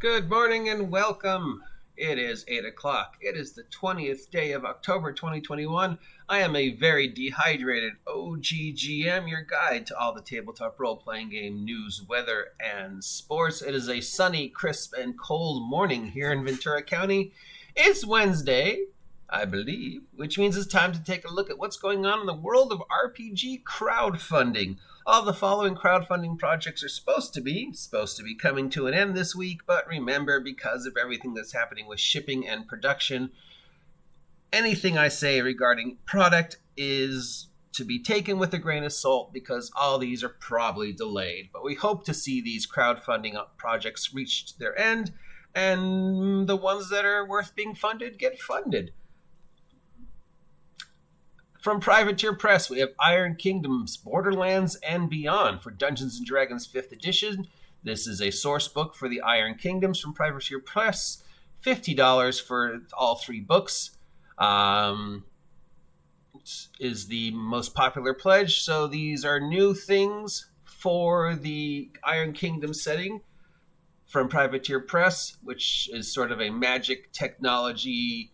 Good morning and welcome. It is 8 o'clock. It is the 20th day of October 2021. I am a very dehydrated OGGM, your guide to all the tabletop role-playing game news, weather, and sports. It is a sunny, crisp, and cold morning here in Ventura County. It's Wednesday, I believe, which means it's time to take a look at what's going on in the world of RPG crowdfunding. All the following crowdfunding projects are supposed to be coming to an end this week, but remember, because of everything that's happening with shipping and production, anything I say regarding product is to be taken with a grain of salt because all these are probably delayed. But we hope to see these crowdfunding projects reach their end, and the ones that are worth being funded get funded. From Privateer Press, we have Iron Kingdoms, Borderlands, and Beyond for Dungeons & Dragons 5th edition. This is a source book for the Iron Kingdoms from Privateer Press. $50 for all three books is the most popular pledge. So these are new things for the Iron Kingdom setting from Privateer Press, which is sort of a magic technology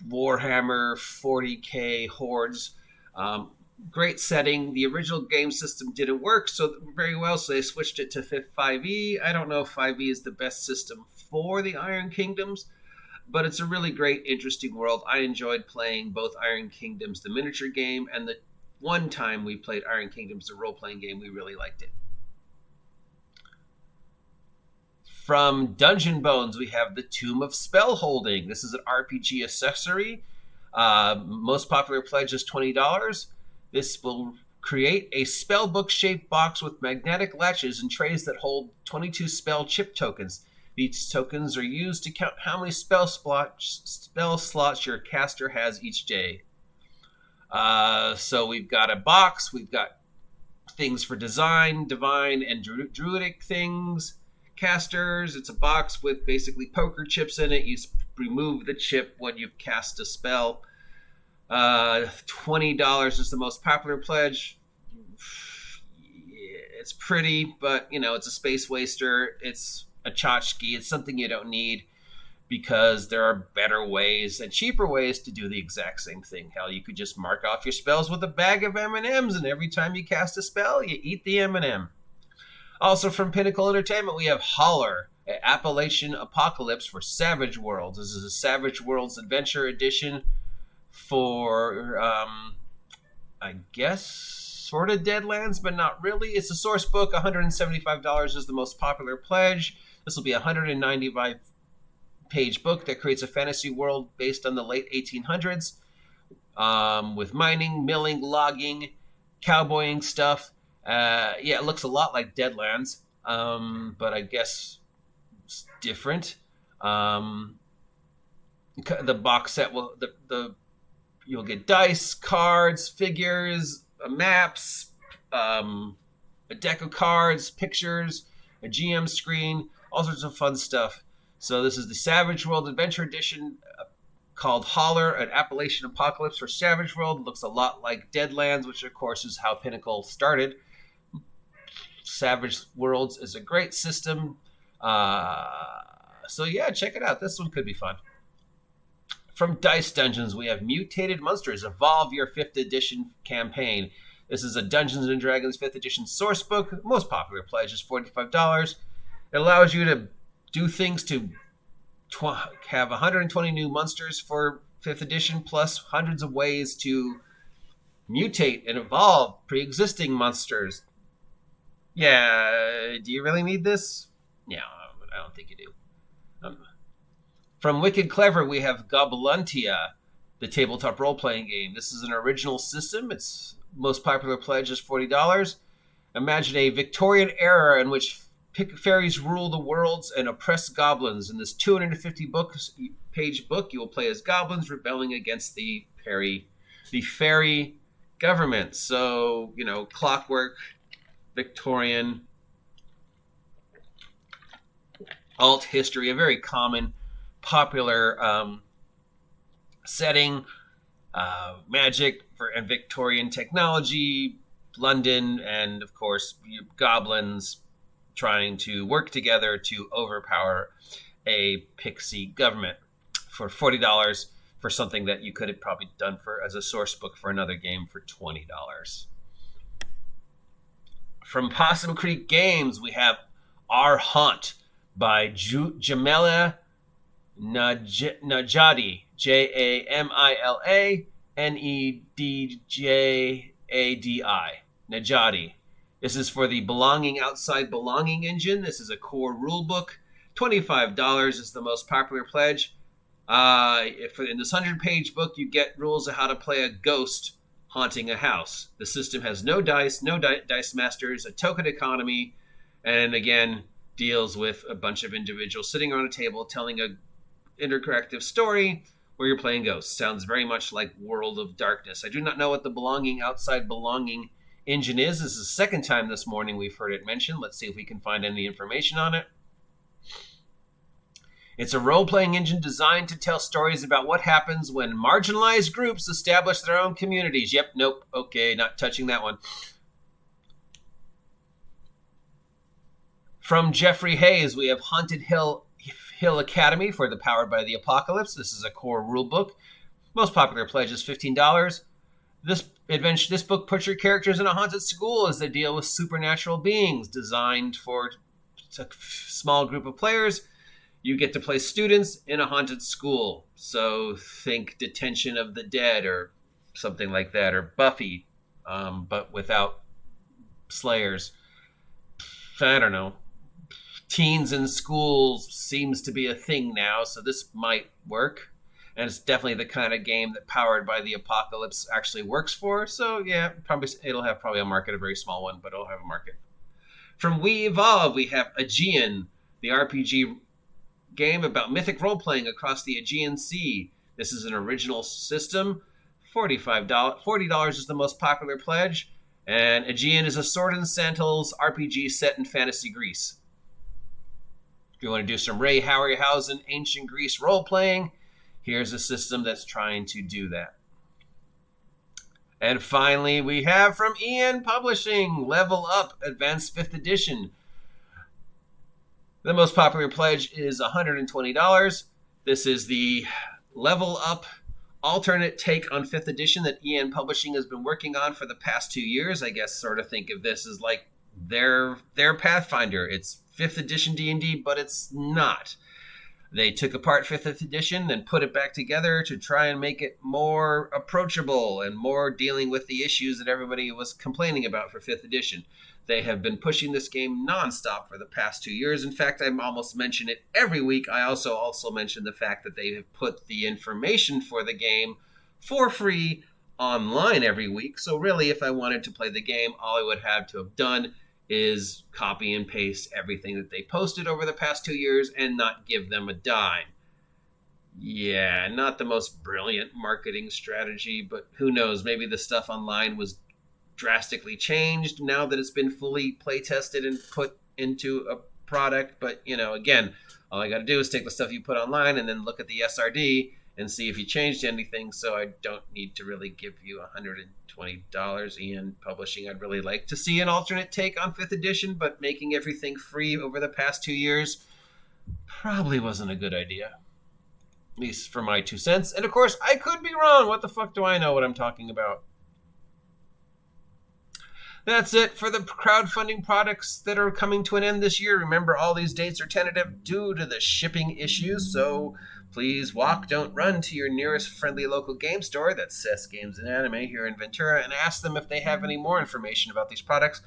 Warhammer 40k hordes. Great setting. The original game system didn't work very well, so they switched it to 5e. I don't know if 5e is the best system for the Iron Kingdoms, but it's a really great, interesting world. I enjoyed playing both Iron Kingdoms, the miniature game, and the one time we played Iron Kingdoms, the role-playing game. We really liked it. From Dungeon Bones, we have the Tomb of Spellholding. This is an RPG accessory. Most popular pledge is $20. This will create a spellbook-shaped box with magnetic latches and trays that hold 22 spell chip tokens. These tokens are used to count how many spell slots your caster has each day. So we've got a box. We've got things for design, divine, and druidic things. Casters, it's a box with basically poker chips in it. You remove the chip when you cast a spell. $20 is the most popular pledge. It's pretty, but it's a space waster. It's a tchotchke. It's something you don't need because there are better ways and cheaper ways to do the exact same thing. Hell, you could just mark off your spells with a bag of M&Ms, and every time you cast a spell, you eat the M&M. Also from Pinnacle Entertainment, we have Holler, Appalachian Apocalypse for Savage Worlds. This is a Savage Worlds Adventure Edition for, I guess, sort of Deadlands, but not really. It's a source book. $175 is the most popular pledge. This will be a 195-page book that creates a fantasy world based on the late 1800s with mining, milling, logging, cowboying stuff. It looks a lot like Deadlands, but I guess it's different. The box set you'll get dice, cards, figures, maps, a deck of cards, pictures, a GM screen, all sorts of fun stuff. So this is the Savage World Adventure Edition called Holler, an Appalachian Apocalypse for Savage World. It looks a lot like Deadlands, which of course is how Pinnacle started. Savage Worlds is a great system. So check it out. This one could be fun. From Dice Dungeons, we have Mutated Monsters, Evolve Your 5th Edition Campaign. This is a Dungeons & Dragons 5th Edition source book. Most popular pledge is $45. It allows you to do things to have 120 new monsters for 5th edition, plus hundreds of ways to mutate and evolve pre-existing monsters. Yeah, do you really need this? Yeah, I don't think you do. From Wicked Clever, we have Goblinia, the tabletop role-playing game. This is an original system. Its most popular pledge is $40. Imagine a Victorian era in which fairies rule the worlds and oppress goblins. In this 250-page book, you will play as goblins rebelling against the fairy government. So, clockwork, Victorian, alt history, a very common, popular setting, magic and Victorian technology, London, and of course goblins, trying to work together to overpower a pixie government for $40 for something that you could have probably done for as a source book for another game for $20. From Possum Creek Games, we have Our Haunt by Jamila Najadi, Jamila Najadi. This is for the Belonging Outside Belonging engine. This is a core rulebook. $25 is the most popular pledge. In this 100-page book, you get rules of how to play a ghost haunting a house. The system has no dice, no dice masters, a token economy, and again, deals with a bunch of individuals sitting around a table telling an interactive story where you're playing ghosts. Sounds very much like World of Darkness. I do not know what the Belonging Outside Belonging engine is. This is the second time this morning we've heard it mentioned. Let's see if we can find any information on it. It's a role-playing engine designed to tell stories about what happens when marginalized groups establish their own communities. Yep, nope, okay, not touching that one. From Jeffrey Hayes, we have Haunted Hill Academy for the Powered by the Apocalypse. This is a core rulebook. Most popular pledge is $15. This book puts your characters in a haunted school as they deal with supernatural beings. Designed for a small group of players. You get to play students in a haunted school. So think Detention of the Dead or something like that, or Buffy, but without slayers. I don't know. Teens in schools seems to be a thing now, so this might work. And it's definitely the kind of game that Powered by the Apocalypse actually works for. So yeah, it'll have probably a market, a very small one, but it'll have a market. From We Evolve, we have Aegean, the RPG game about mythic role-playing across the Aegean Sea. This is an original system. $40 is the most popular pledge. And Aegean is a sword and sandals RPG set in fantasy Greece. If you want to do some Ray Harryhausen ancient Greece role-playing, here's a system that's trying to do that. And finally, we have from EN Publishing, Level Up Advanced 5th Edition. The most popular pledge is $120. This is the Level Up alternate take on 5th edition that EN Publishing has been working on for the past 2 years. I guess sort of think of this as like their Pathfinder. It's 5th edition D&D, but it's not. They took apart 5th edition and put it back together to try and make it more approachable and more dealing with the issues that everybody was complaining about for 5th edition. They have been pushing this game nonstop for the past 2 years. In fact, I almost mention it every week. I also mention the fact that they have put the information for the game for free online every week. So really, if I wanted to play the game, all I would have to have done is copy and paste everything that they posted over the past 2 years and not give them a dime. Yeah, not the most brilliant marketing strategy, but who knows? Maybe the stuff online was drastically changed now that it's been fully play tested and put into a product. But, again, all I got to do is take the stuff you put online and then look at the SRD and see if you changed anything. So I don't need to really give you $120. EN Publishing, I'd really like to see an alternate take on 5th edition, but making everything free over the past 2 years probably wasn't a good idea. At least for my 2 cents. And of course, I could be wrong. What the fuck do I know what I'm talking about? That's it for the crowdfunding products that are coming to an end this year. Remember, all these dates are tentative due to the shipping issues, so please walk, don't run to your nearest friendly local game store, that's Cess Games and Anime here in Ventura, and ask them if they have any more information about these products.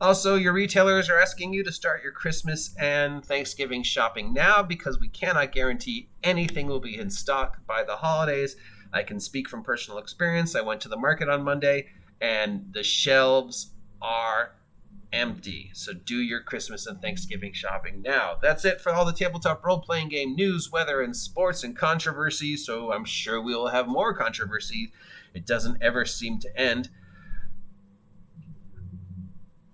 Also, your retailers are asking you to start your Christmas and Thanksgiving shopping now because we cannot guarantee anything will be in stock by the holidays. I can speak from personal experience. I went to the market on Monday, and the shelves are empty. So do your Christmas and Thanksgiving shopping now. That's it for all the tabletop role-playing game news, weather, and sports and controversy. So I'm sure we will have more controversy. It doesn't ever seem to end.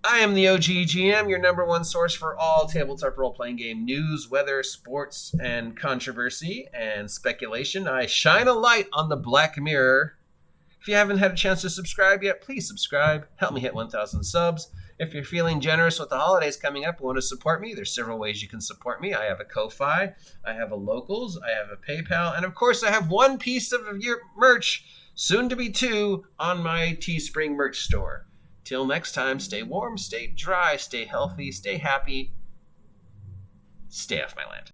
I am the OGGM, your number one source for all tabletop role-playing game news, weather, sports, and controversy and speculation. I shine a light on the Black Mirror If you haven't had a chance to subscribe yet, please subscribe. Help me hit 1,000 subs. If you're feeling generous with the holidays coming up and want to support me, there's several ways you can support me. I have a Ko-Fi, I have a Locals, I have a PayPal, and of course I have one piece of your merch, soon to be two, on my Teespring merch store. Till next time, stay warm, stay dry, stay healthy, stay happy. Stay off my land.